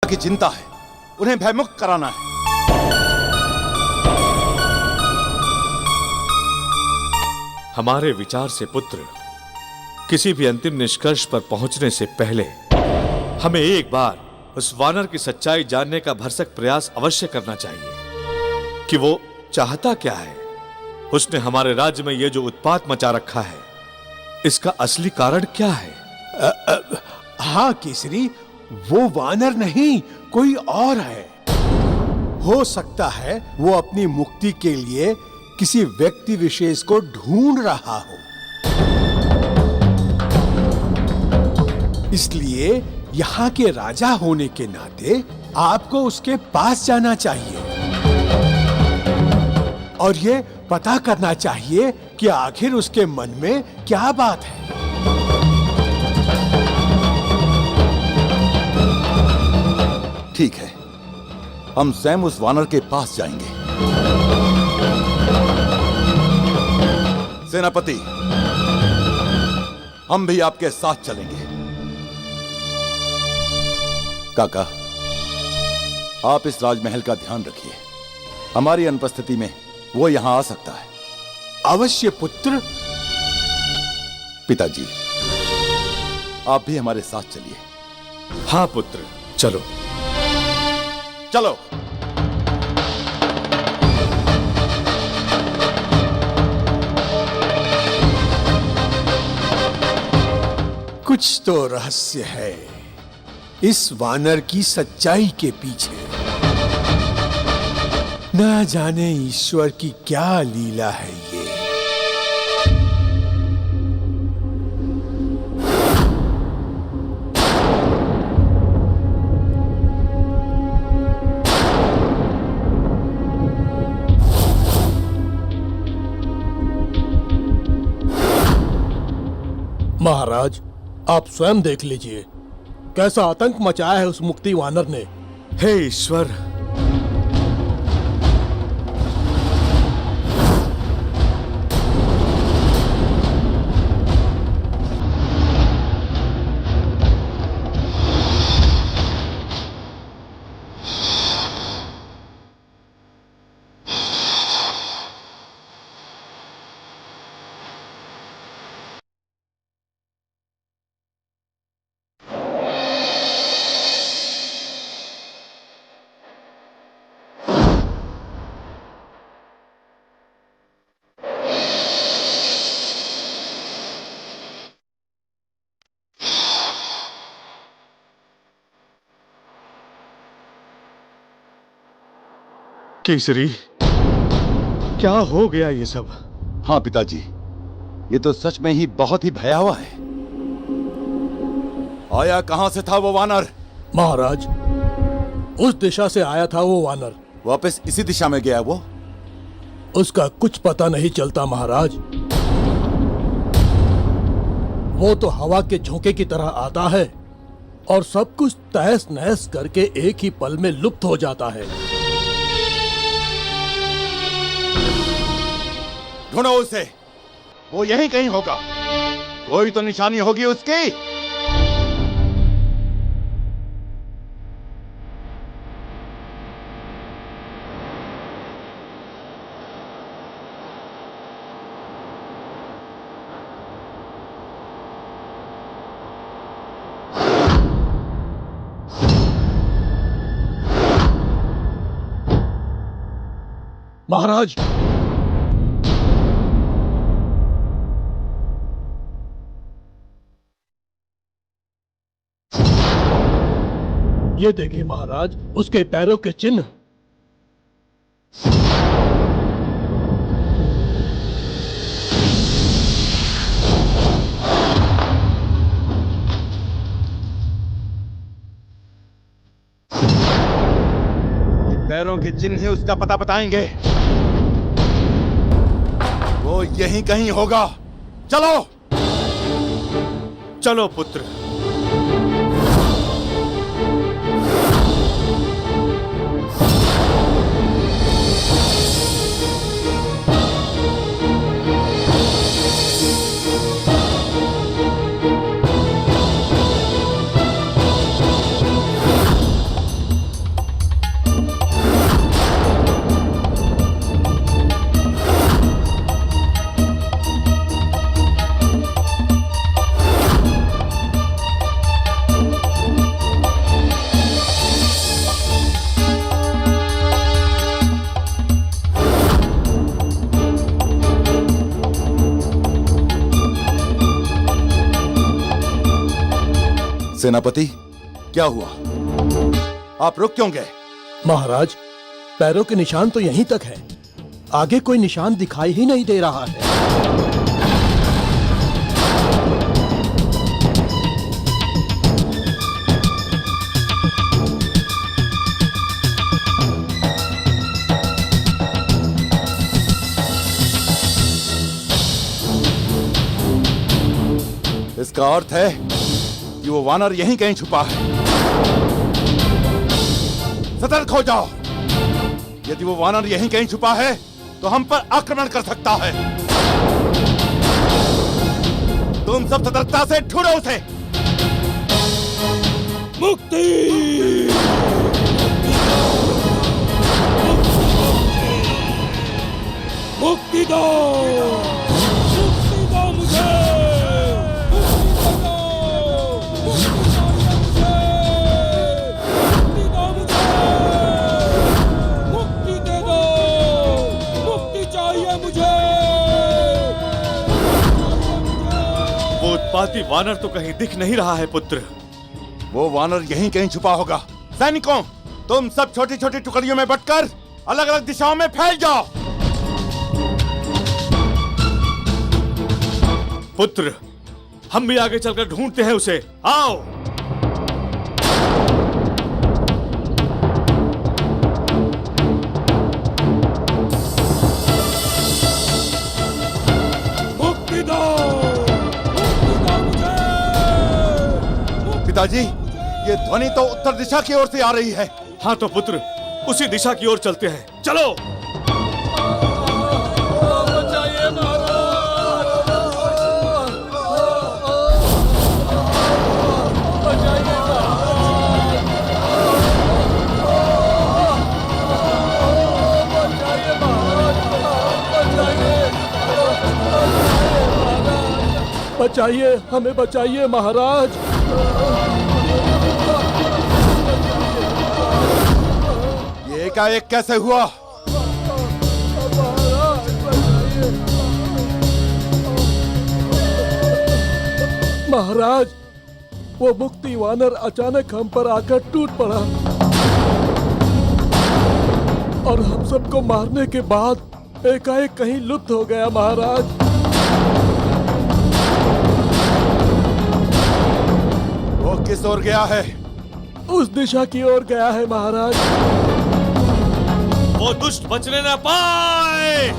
की चिंता है, उन्हें भयमुक्त कराना है। हमारे विचार से पुत्र, किसी भी अंतिम निष्कर्ष पर पहुंचने से पहले हमें एक बार उस वानर की सच्चाई जानने का भरसक प्रयास अवश्य करना चाहिए कि वो चाहता क्या है। उसने हमारे राज्य में ये जो उत्पात मचा रखा है, इसका असली कारण क्या है? हाँ केसरी, वो वानर नहीं, कोई और है। हो सकता है वो अपनी मुक्ति के लिए किसी व्यक्ति विशेष को ढूंढ रहा हो, इसलिए यहाँ के राजा होने के नाते आपको उसके पास जाना चाहिए और ये पता करना चाहिए कि आखिर उसके मन में क्या बात है। ठीक है, हम स्वयं उस वानर के पास जाएंगे। सेनापति, हम भी आपके साथ चलेंगे। काका, आप इस राजमहल का ध्यान रखिए। हमारी अनुपस्थिति में वो यहां आ सकता है। अवश्य पुत्र। पिताजी, आप भी हमारे साथ चलिए। हाँ पुत्र, चलो चलो। कुछ तो रहस्य है इस वानर की सच्चाई के पीछे। न जाने ईश्वर की क्या लीला है ये। महाराज, आप स्वयं देख लीजिए कैसा आतंक मचाया है उस मुक्ति वानर ने। हे ईश्वर, केसरी, क्या हो गया ये सब? हाँ पिताजी, ये तो सच में ही बहुत ही भयावह है। आया कहां से था वो वानर? महाराज, उस दिशा से आया था वो वानर। वापस इसी दिशा में गया वो? उसका कुछ पता नहीं चलता महाराज। वो तो हवा के झोंके की तरह आता है और सब कुछ तहस नहस करके एक ही पल में लुप्त हो जाता है। ढूंढो उसे, वो यहीं कहीं होगा। कोई तो निशानी होगी उसकी। महाराज, ये देखिए महाराज, उसके पैरों के चिन्ह। पैरों के चिन्ह ही उसका पता बताएंगे। वो यहीं कहीं होगा। चलो चलो पुत्र। सेनापति, क्या हुआ? आप रुक क्यों गए? महाराज, पैरों के निशान तो यहीं तक है, आगे कोई निशान दिखाई ही नहीं दे रहा है। इसका अर्थ है कि वो वानर यहीं कहीं छुपा है। सतर्क हो जाओ। यदि वो वानर यहीं कहीं छुपा है तो हम पर आक्रमण कर सकता है। तुम सब सतर्कता से ढूंढो उसे। मुक्ति! मुक्ति दो! मुक्ति दो मुझे! उत्पाती वानर तो कहीं दिख नहीं रहा है पुत्र। वो वानर यहीं कहीं छुपा होगा। सैनिकों, तुम सब छोटी छोटी टुकड़ियों में बंटकर अलग अलग दिशाओं में फैल जाओ। पुत्र, हम भी आगे चलकर ढूंढते हैं उसे। आओ। पिताजी, ये ध्वनि तो उत्तर दिशा की ओर से आ रही है। हाँ तो पुत्र, उसी दिशा की ओर चलते हैं। चलो। बचाइए, हमें बचाइए महाराज। ये एकाएक कैसे हुआ? महाराज, वो मुक्ति वानर अचानक हम पर आकर टूट पड़ा और हम सबको मारने के बाद एकाएक कहीं लुप्त हो गया महाराज। वो किस ओर गया है? उस दिशा की ओर गया है महाराज। वो दुष्ट बचने न पाए।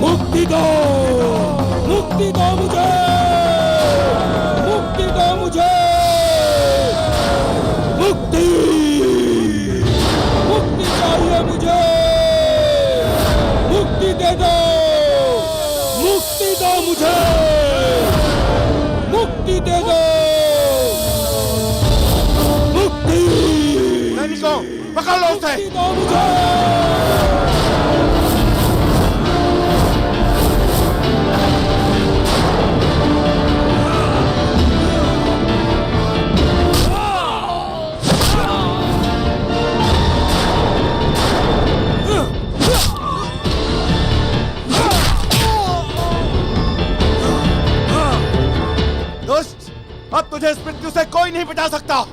मुक्ति दो! मुक्ति दो मुझे! मुक्ति दो मुझे! मुक्ति! मुक्ति चाहिए मुझे! मुक्ति दे दो! मुक्ति दो मुझे! मुक्ति दे दो! मुक्ति! सैनिकों, पकड़ लो उसे! मुक्ति दो मुझे! दुष्ट, अब तुझे इस मृत्यु से कोई नहीं बचा सकता।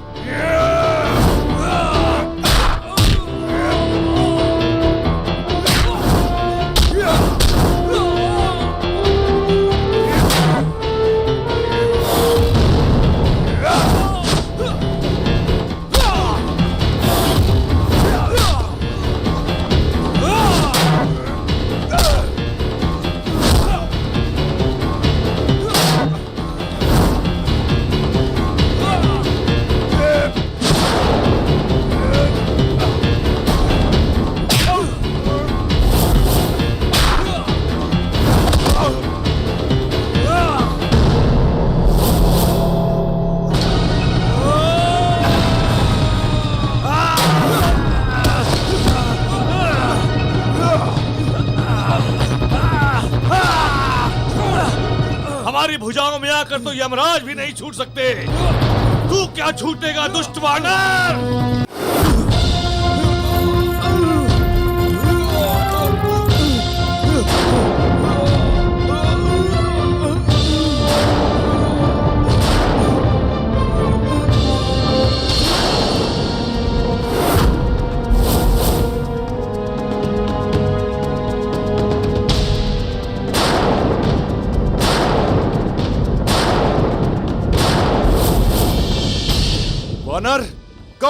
हमारी भुजाओं में आकर तो यमराज भी नहीं छूट सकते। तू क्या छूटेगा दुष्ट वानर?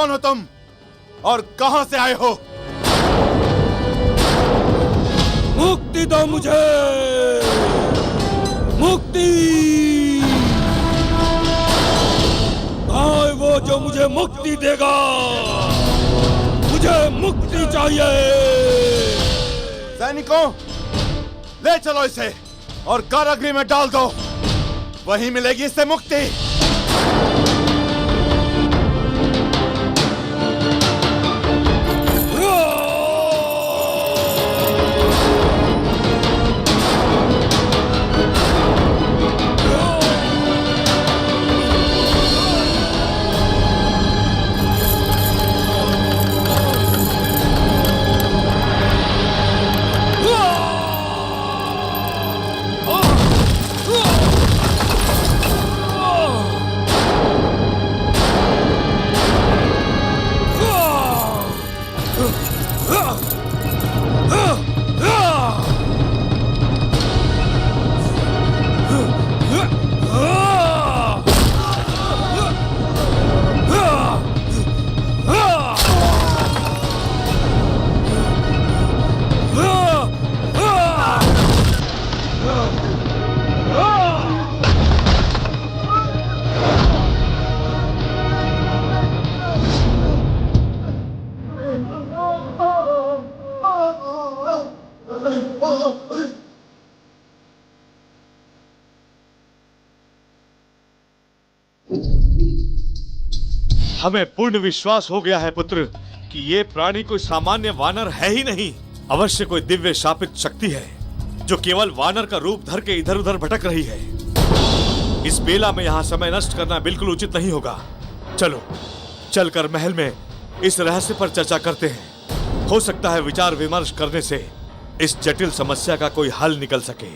कौन हो तुम और कहां से आए हो? मुक्ति दो मुझे, मुक्ति। कहाँ है वो जो मुझे मुक्ति देगा? मुझे मुक्ति चाहिए। सैनिकों, ले चलो इसे और कारागृह में डाल दो, वहीं मिलेगी इससे मुक्ति। हमें पूर्ण विश्वास हो गया है पुत्र कि ये प्राणी कोई सामान्य वानर है ही नहीं, अवश्य कोई दिव्य शापित शक्ति है जो केवल वानर का रूप धर के इधर उधर भटक रही है। इस बेला में यहाँ समय नष्ट करना बिल्कुल उचित नहीं होगा। चलो चलकर महल में इस रहस्य पर चर्चा करते हैं। हो सकता है विचार विमर्श करने से इस जटिल समस्या का कोई हल निकल सके।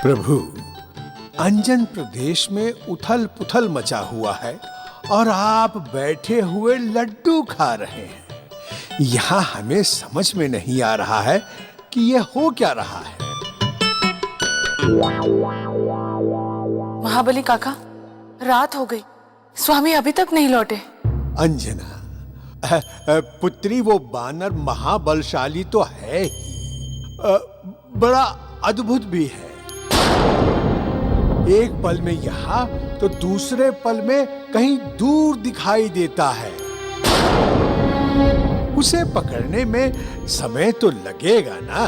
प्रभु, अंजन प्रदेश में उथल पुथल मचा हुआ है और आप बैठे हुए लड्डू खा रहे हैं। यहाँ हमें समझ में नहीं आ रहा है कि यह हो क्या रहा है। महाबली काका, रात हो गई, स्वामी अभी तक नहीं लौटे। अंजना, पुत्री, वो बानर महाबलशाली तो है ही, बड़ा अद्भुत भी है। एक पल में यहाँ तो दूसरे पल में कहीं दूर दिखाई देता है। उसे पकड़ने में समय तो लगेगा ना।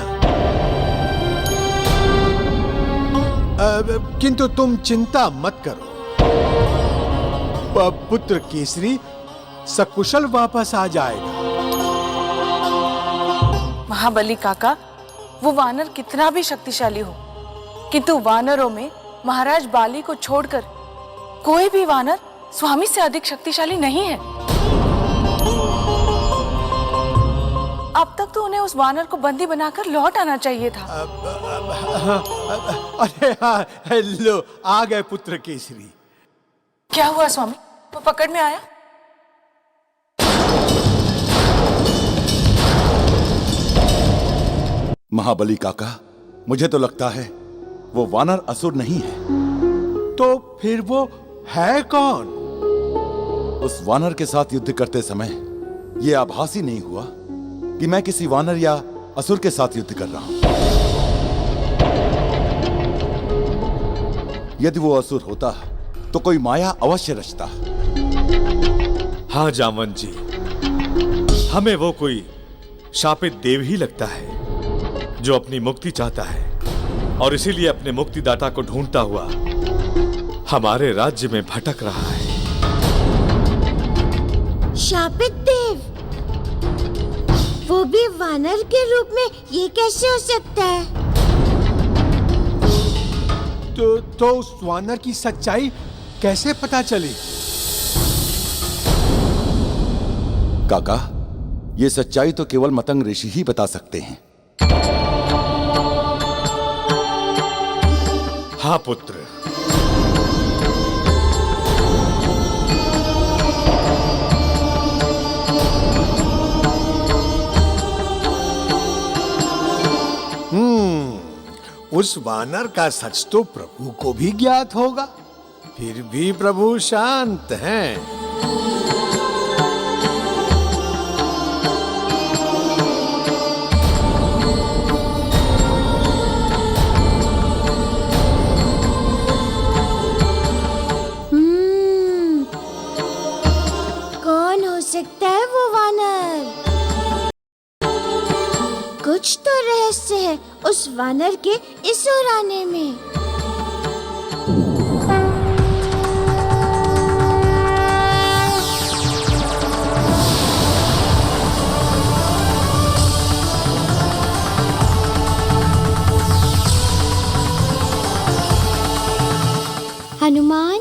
किंतु तुम चिंता मत करो, पुत्र केसरी सकुशल वापस आ जाएगा। महाबली काका, वो वानर कितना भी शक्तिशाली हो, किंतु वानरों में महाराज बाली को छोड़कर कोई भी वानर स्वामी से अधिक शक्तिशाली नहीं है। अब तक तो उन्हें उस वानर को बंदी बनाकर लौट आना चाहिए था। अरे हाँ, लो आ गए पुत्र केसरी। क्या हुआ स्वामी, वो पकड़ में आया? महाबली काका, मुझे तो लगता है वो वानर असुर नहीं है। तो फिर वो है कौन? उस वानर के साथ युद्ध करते समय ये आभास ही नहीं हुआ कि मैं किसी वानर या असुर के साथ युद्ध कर रहा हूं। यदि वो असुर होता तो कोई माया अवश्य रचता। हाँ जामवंत जी, हमें वो कोई शापित देव ही लगता है जो अपनी मुक्ति चाहता है और इसीलिए अपने मुक्तिदाता को ढूंढता हुआ हमारे राज्य में भटक रहा है। शापित देव, वो भी वानर के रूप में, ये कैसे हो सकता है? तो उस वानर की सच्चाई कैसे पता चली? काका, ये सच्चाई तो केवल मतंग ऋषि ही बता सकते हैं। हाँ पुत्र, उस वानर का सच तो प्रभु को भी ज्ञात होगा। फिर भी प्रभु शांत हैं। कौन हो सकता है वो वानर? कुछ तो रहस्य है उस वानर के इस ओर आने में। हनुमान,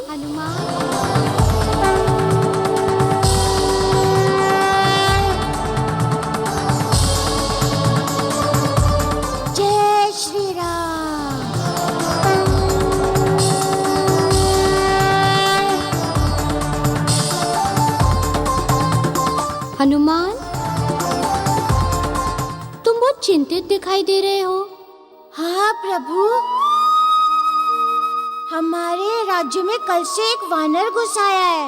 जय श्री राम। हनुमान, तुम बहुत चिंतित दिखाई दे रहे हो। हाँ प्रभु, हमारे राज्य में कल से एक वानर घुस आया है।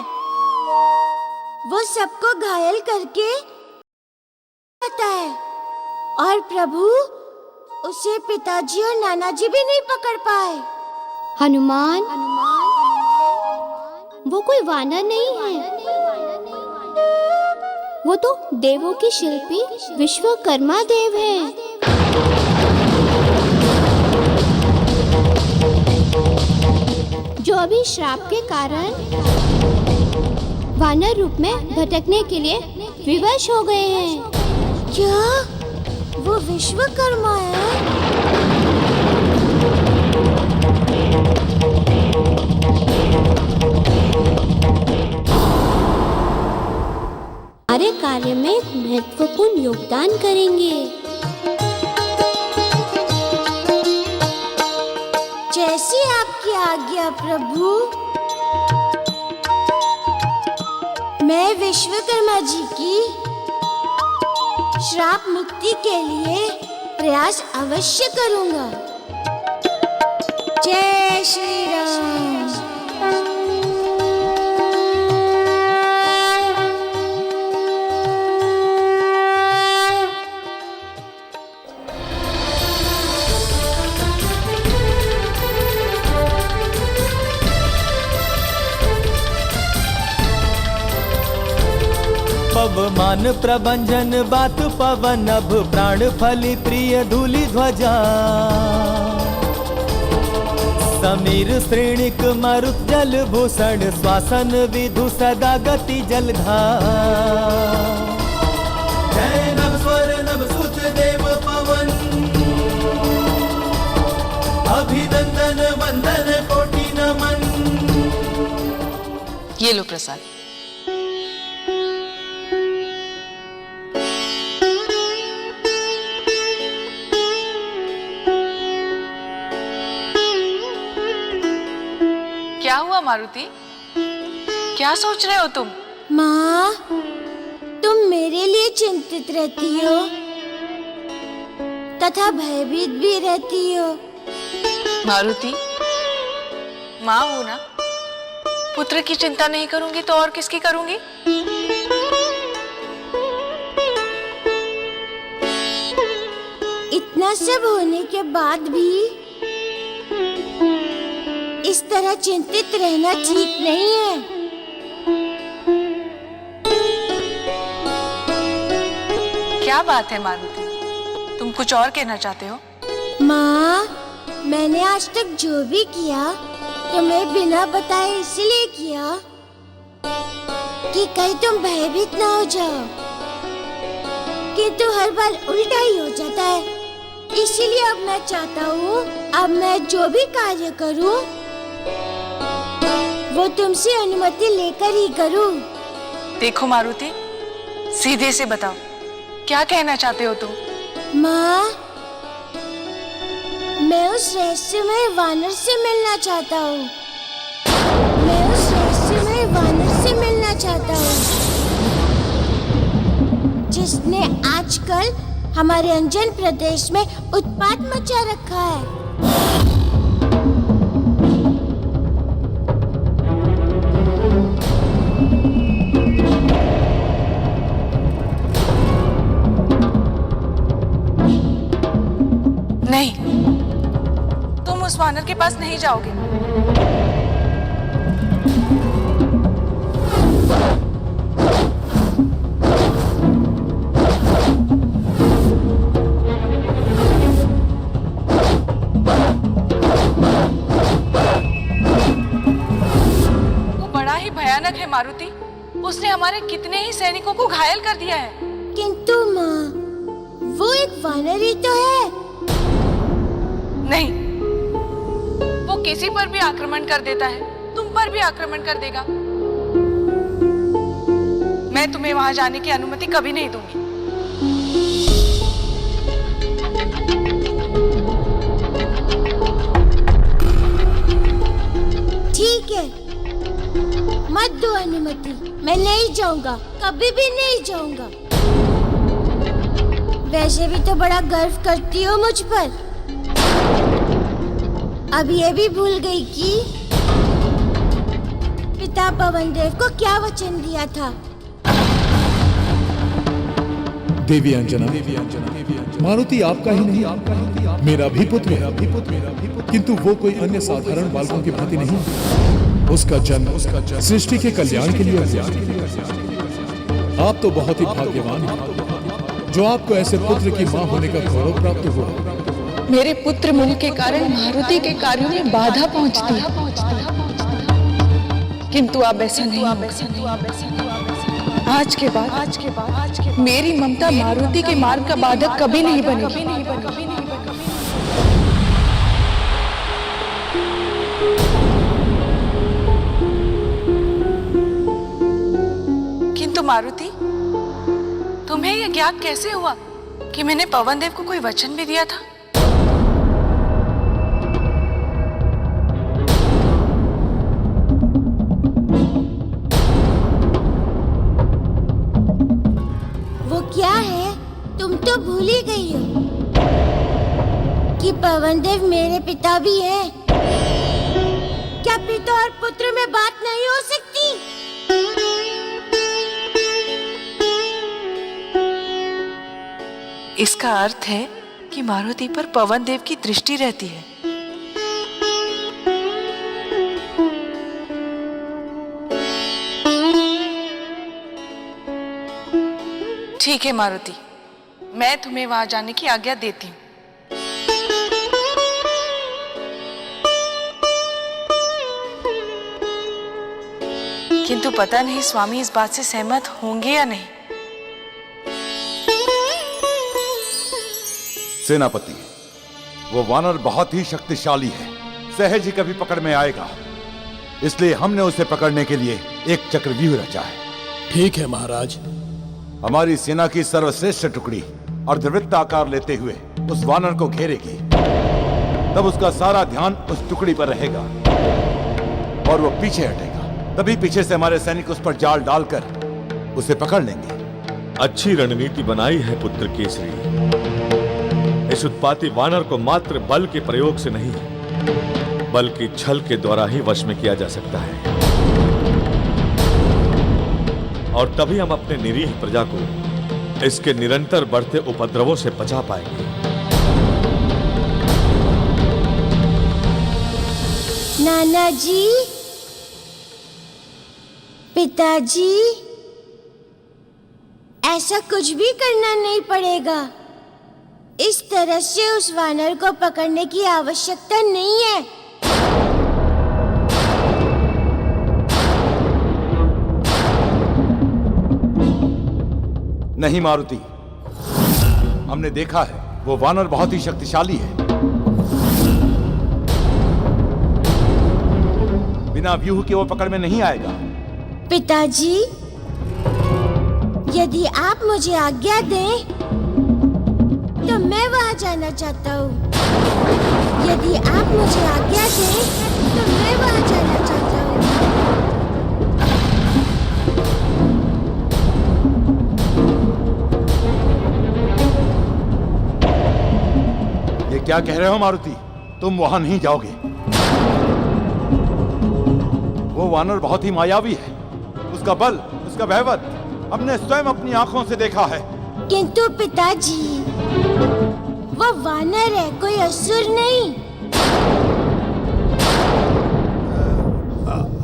वो सबको घायल करके आता है और प्रभु उसे पिताजी और नाना जी भी नहीं पकड़ पाए। हनुमान, वो कोई वानर नहीं है, वो तो देवों की शिल्पी विश्वकर्मा देव है। जो अभी श्राप के कारण वानर रूप में भटकने के लिए विवश हो गए हैं। क्या वो विश्वकर्मा है? हमारे कार्य में एक महत्वपूर्ण योगदान करेंगे। जैसी आपकी आज्ञा प्रभु। मैं विश्वकर्मा जी की श्राप मुक्ति के लिए प्रयास अवश्य करूंगा। जय श्री राम। पवमान प्रभंजन बात पवन अभ प्राण फली प्रिय धूलि ध्वजा समीर श्रेणिक मरुत जल भूषण श्वासन विधु सदा गति जलधार। जय नभ स्वर नभ सुत देव पवन अभिनंदन वंदन कोटि नमन। ये लो प्रसाद। क्या हुआ मारुति? क्या सोच रहे हो तुम? माँ, तुम मेरे लिए चिंतित रहती हो तथा भयभीत भी रहती हो। मारुति, माँ हूं ना, पुत्र की चिंता नहीं करूंगी तो और किसकी करूंगी? इतना सब होने के बाद भी इस तरह चिंतित रहना ठीक नहीं है। क्या बात है मारुति, तुम कुछ और कहना चाहते हो? माँ, मैंने आज तक जो भी किया तुम्हें बिना बताए इसलिए किया कि कहीं तुम भयभीत ना हो जाओ, किंतु हर बार उल्टा ही हो जाता है। इसीलिए अब मैं चाहता हूँ अब मैं जो भी कार्य करूँ वो तुमसे अनुमति लेकर ही करूँ। देखो मारुति, सीधे से बताओ, क्या कहना चाहते हो तुम? माँ, मैं उस रहस्यमय वानर से मिलना चाहता हूँ। मैं उस रहस्यमय वानर से मिलना चाहता हूँ जिसने आजकल हमारे अंजन प्रदेश में उत्पात मचा रखा है। उस वानर के पास नहीं जाओगे। वो बड़ा ही भयानक है मारुति। उसने हमारे कितने ही सैनिकों को घायल कर दिया है। किंतु माँ, वो एक वानर ही तो है। नहीं, वो किसी पर भी आक्रमण कर देता है, तुम पर भी आक्रमण कर देगा। मैं तुम्हें वहां जाने की अनुमति कभी नहीं दूंगी। ठीक है, मत दो अनुमति। मैं नहीं जाऊंगा, कभी भी नहीं जाऊंगा। वैसे भी तो बड़ा गर्व करती हो मुझ पर। अब ये भी भूल गई कि पिता पवनदेव को क्या वचन दिया था। देवी अंजना, मारुति आपका ही नहीं, मेरा भी पुत्र है, किंतु वो कोई अन्य साधारण बालकों की भांति नहीं। उसका जन्म सृष्टि के कल्याण के लिए हुआ। आप तो बहुत ही भाग्यवान हैं जो आपको ऐसे पुत्र की मां होने का गौरव प्राप्त हुआ। मेरे पुत्र मुनि के कारण मारुति के कार्यों में बाधा पहुंचती है, किंतु अब ऐसा नहीं। आज के बाद मेरी ममता मारुति के मार्ग का बाधक कभी नहीं बनेगी। किंतु मारुति, तुम्हें यह ज्ञात कैसे हुआ कि मैंने पवनदेव को कोई वचन भी दिया था? क्या है? तुम तो भूल ही गई हो कि पवनदेव मेरे पिता भी हैं। क्या पिता और पुत्र में बात नहीं हो सकती? इसका अर्थ है कि मारुति पर पवनदेव की दृष्टि रहती है। ठीक है मारुति, मैं तुम्हें वहां जाने की आज्ञा देती हूँ। किंतु पता नहीं स्वामी इस बात से सहमत होंगे या नहीं। सेनापति, वो वानर बहुत ही शक्तिशाली है, सहज ही कभी पकड़ में आएगा। इसलिए हमने उसे पकड़ने के लिए एक चक्रव्यूह रचा है। ठीक है महाराज। हमारी सेना की सर्वश्रेष्ठ टुकड़ी अर्धवृत्त आकार लेते हुए उस वानर को घेरेगी। तब उसका सारा ध्यान उस टुकड़ी पर रहेगा और वो पीछे हटेगा। तभी पीछे से हमारे सैनिक उस पर जाल डालकर उसे पकड़ लेंगे। अच्छी रणनीति बनाई है पुत्र केसरी। इस उत्पाती वानर को मात्र बल के प्रयोग से नहीं, बल्कि छल के द्वारा ही वश में किया जा सकता है। और तभी हम अपने निरीह प्रजा को इसके निरंतर बढ़ते उपद्रवों से बचा पाएंगे। नाना जी, पिताजी, ऐसा कुछ भी करना नहीं पड़ेगा। इस तरह से उस वानर को पकड़ने की आवश्यकता नहीं है। नहीं मारुति, हमने देखा है वो वानर बहुत ही शक्तिशाली है। बिना व्यूह के वो पकड़ में नहीं आएगा। पिताजी, यदि आप मुझे आज्ञा दें तो मैं वहां जाना चाहता हूँ। यदि आप मुझे आज्ञा दें तो मैं वहां जाना चाहता हूँ। ये क्या कह रहे हो मारुति? तुम वहां नहीं जाओगे। वो वानर बहुत ही मायावी है। उसका बल, उसका वैभव हमने स्वयं अपनी आंखों से देखा है। किंतु पिताजी, वो वानर है, कोई असुर नहीं।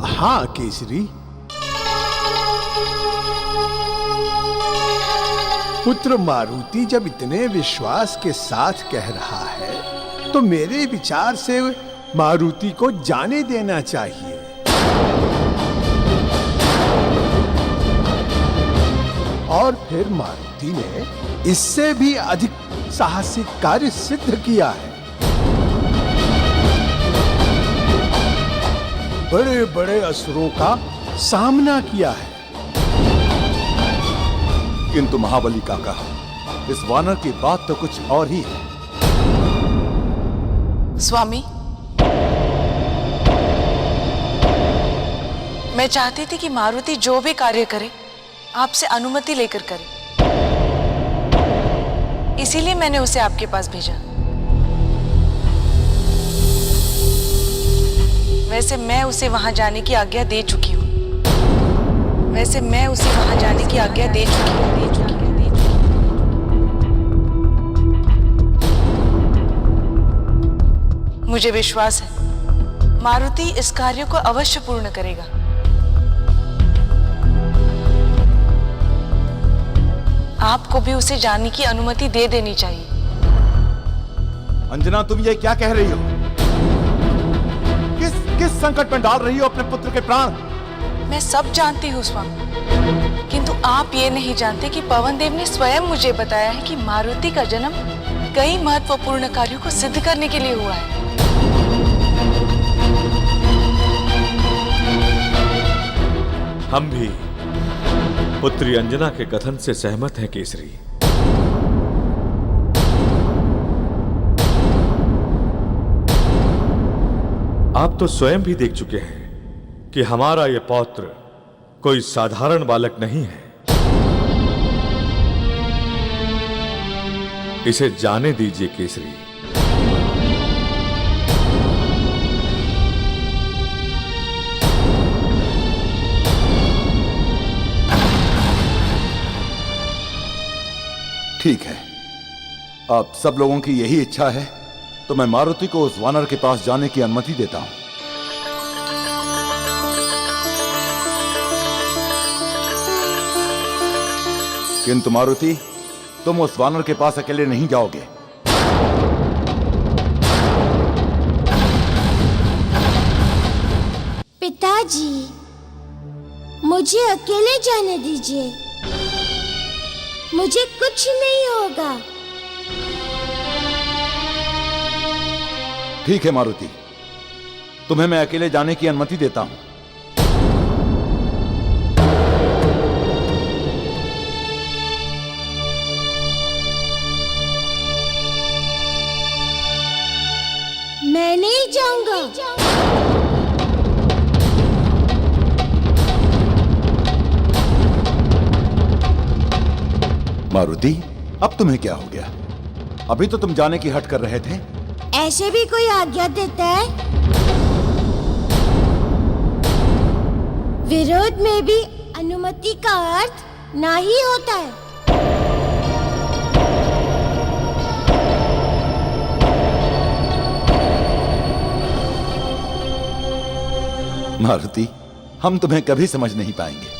हाँ केसरी, पुत्र मारुति जब इतने विश्वास के साथ कह रहा है तो मेरे विचार से मारुति को जाने देना चाहिए। और फिर मारुति ने इससे भी अधिक साहसिक कार्य सिद्ध किया है। बड़े बड़े असुरों का सामना किया है। किंतु महाबली काका, इस वानर की बात तो कुछ और ही है। स्वामी, मैं चाहती थी कि मारुति जो भी कार्य करे आपसे अनुमति लेकर करे, इसीलिए मैंने उसे आपके पास भेजा। वैसे मैं उसे वहां जाने की आज्ञा दे चुकी हूँ। मुझे विश्वास है मारुति इस कार्य को अवश्य पूर्ण करेगा। आपको भी उसे जाने की अनुमति दे देनी चाहिए। अंजना, तुम ये क्या कह रही हो? किस संकट में डाल रही हो अपने पुत्र के प्राण? मैं सब जानती हूँ स्वामी, किंतु आप ये नहीं जानते कि पवन देव ने स्वयं मुझे बताया है कि मारुति का जन्म कई महत्वपूर्ण कार्यों को सिद्ध करने के लिए हुआ है। हम भी पुत्री अंजना के कथन से सहमत हैं केसरी। आप तो स्वयं भी देख चुके हैं कि हमारा यह पौत्र कोई साधारण बालक नहीं है। इसे जाने दीजिए केसरी। ठीक है, अब सब लोगों की यही इच्छा है तो मैं मारुति को उस वानर के पास जाने की अनुमति देता हूं। किंतु मारुति, तुम उस वानर के पास अकेले नहीं जाओगे। पिताजी, मुझे अकेले जाने दीजिए। मुझे कुछ नहीं होगा। ठीक है मारुति, तुम्हें मैं अकेले जाने की अनुमति देता हूं। मैं नहीं जाऊंगा। मारुति, अब तुम्हें क्या हो गया? अभी तो तुम जाने की हट कर रहे थे। ऐसे भी कोई आज्ञा देता है? विरोध में भी अनुमति का अर्थ ना ही होता है। मारुति, हम तुम्हें कभी समझ नहीं पाएंगे।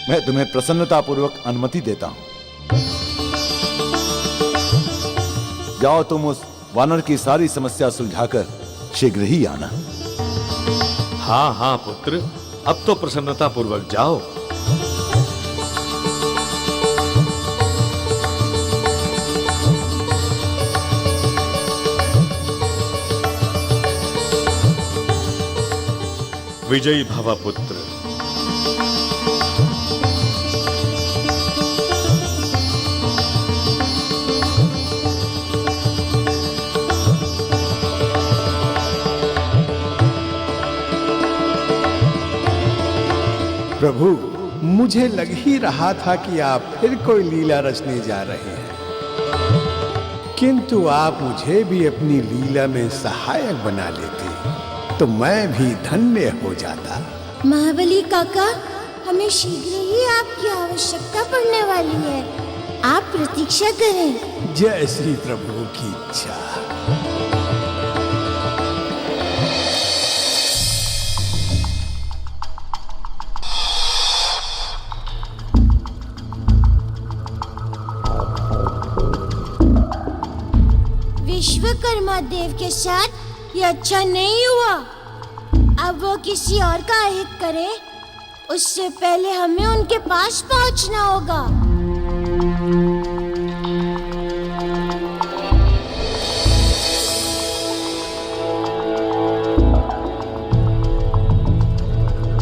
मैं तुम्हें प्रसन्नतापूर्वक अनुमति देता हूं। जाओ, तुम उस वानर की सारी समस्या सुलझाकर शीघ्र ही आना। हाँ हाँ पुत्र, अब तो प्रसन्नतापूर्वक जाओ। विजयी भव पुत्र। प्रभु, मुझे लग ही रहा था कि आप फिर कोई लीला रचने जा रहे हैं, किंतु आप मुझे भी अपनी लीला में सहायक बना लेते तो मैं भी धन्य हो जाता। महाबली काका, हमें शीघ्र ही आपकी आवश्यकता पड़ने वाली है। आप प्रतीक्षा करें। जय श्री प्रभु की इच्छा। विश्वकर्मा देव के साथ ये अच्छा नहीं हुआ। अब वो किसी और का हित करे उससे पहले हमें उनके पास पहुंचना होगा।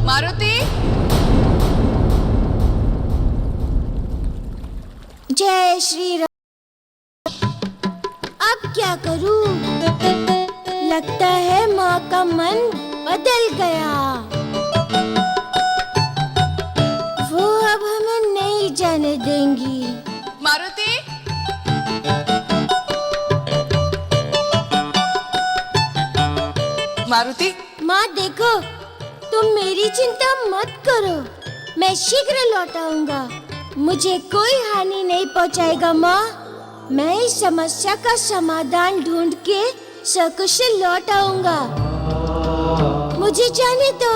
मारुति, जय श्री राम। अब क्या करूं? लगता है माँ का मन बदल गया। वो अब हमें नहीं जाने देंगी। मारुति, मारुति, माँ देखो, तुम मेरी चिंता मत करो, मैं शीघ्र लौट आऊंगा। मुझे कोई हानि नहीं पहुंचाएगा माँ। मैं इस समस्या का समाधान ढूंढ के सकुशल लौट आऊंगा। मुझे जाने दो।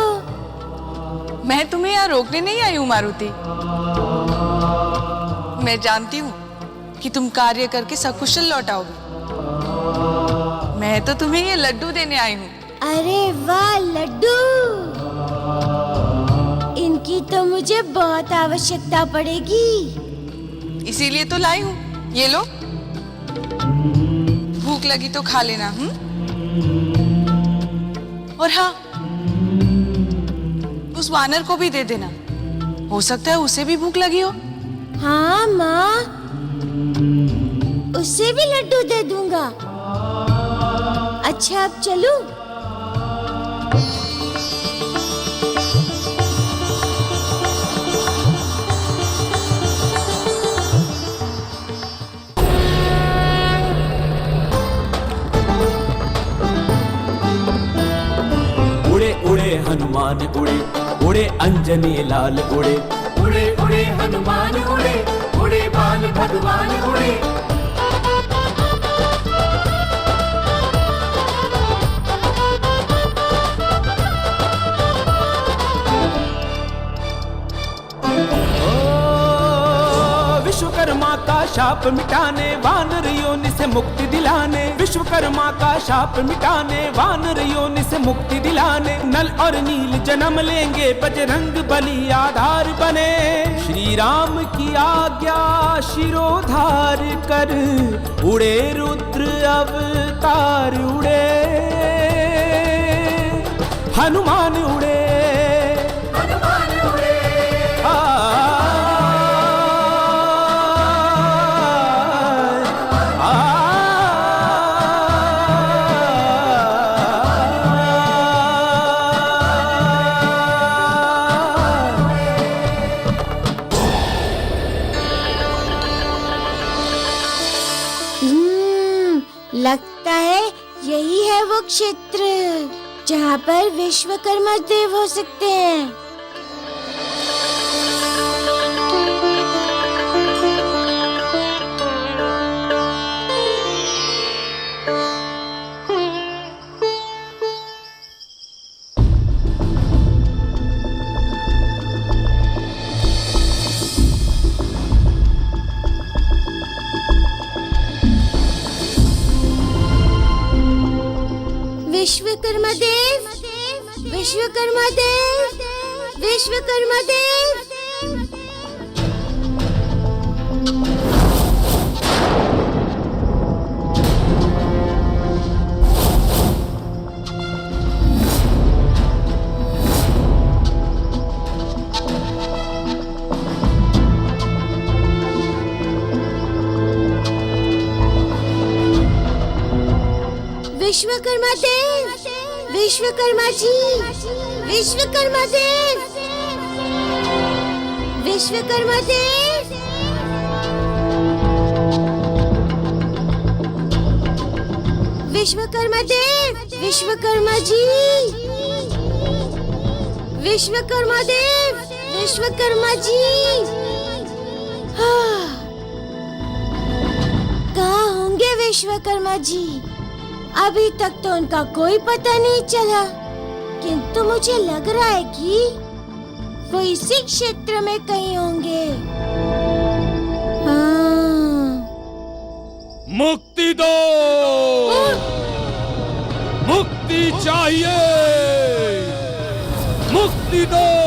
मैं तुम्हें यहाँ रोकने नहीं आई हूँ मारुति। मैं जानती हूँ कि तुम कार्य करके सकुशल लौट आओगे। मैं तो तुम्हें ये लड्डू देने आई हूँ। अरे वाह लड्डू, इनकी तो मुझे बहुत आवश्यकता पड़ेगी। इसीलिए तो लाई हूँ। ये लो, भूख लगी तो खा लेना। और हाँ, उस वानर को भी दे देना, हो सकता है उसे भी भूख लगी हो। हाँ माँ, उसे भी लड्डू दे दूंगा। अच्छा अब चलूं? उड़े उड़े हनुमान उड़े, उड़े अंजनी लाल उड़े, उड़े उड़े हनुमान उड़े, उड़े बाल भगवान उड़े। विश्वकर्मा का शाप मिटाने, वानर योनि से मुक्ति दिलाने। विश्वकर्मा का शाप मिटाने, वानर योनि से मुक्ति दिलाने। नल और नील जन्म लेंगे, बजरंग बली आधार बने। श्री राम की आज्ञा शिरोधार कर, उड़े रुद्र अवतार उड़े, हनुमान उड़े, हनुमान उड़े। लगता है यही है वो क्षेत्र जहाँ पर विश्वकर्मा देव हो सकते हैं। विश्वकर्मा देव, विश्वकर्मा देव, विश्वकर्मा देव। विश्वकर्मा देव, विश्वकर्मा जी, विश्वकर्मा देव, विश्वकर्मा देव, विश्वकर्मा देव, विश्वकर्मा जी, विश्वकर्मा देव, विश्वकर्मा जी। कहाँ होंगे विश्वकर्मा जी? अभी तक तो उनका कोई पता नहीं चला, किंतु मुझे लग रहा है कि वो इसी क्षेत्र में कहीं होंगे। हाँ। मुक्ति दो, मुक्ति चाहिए, मुक्ति दो।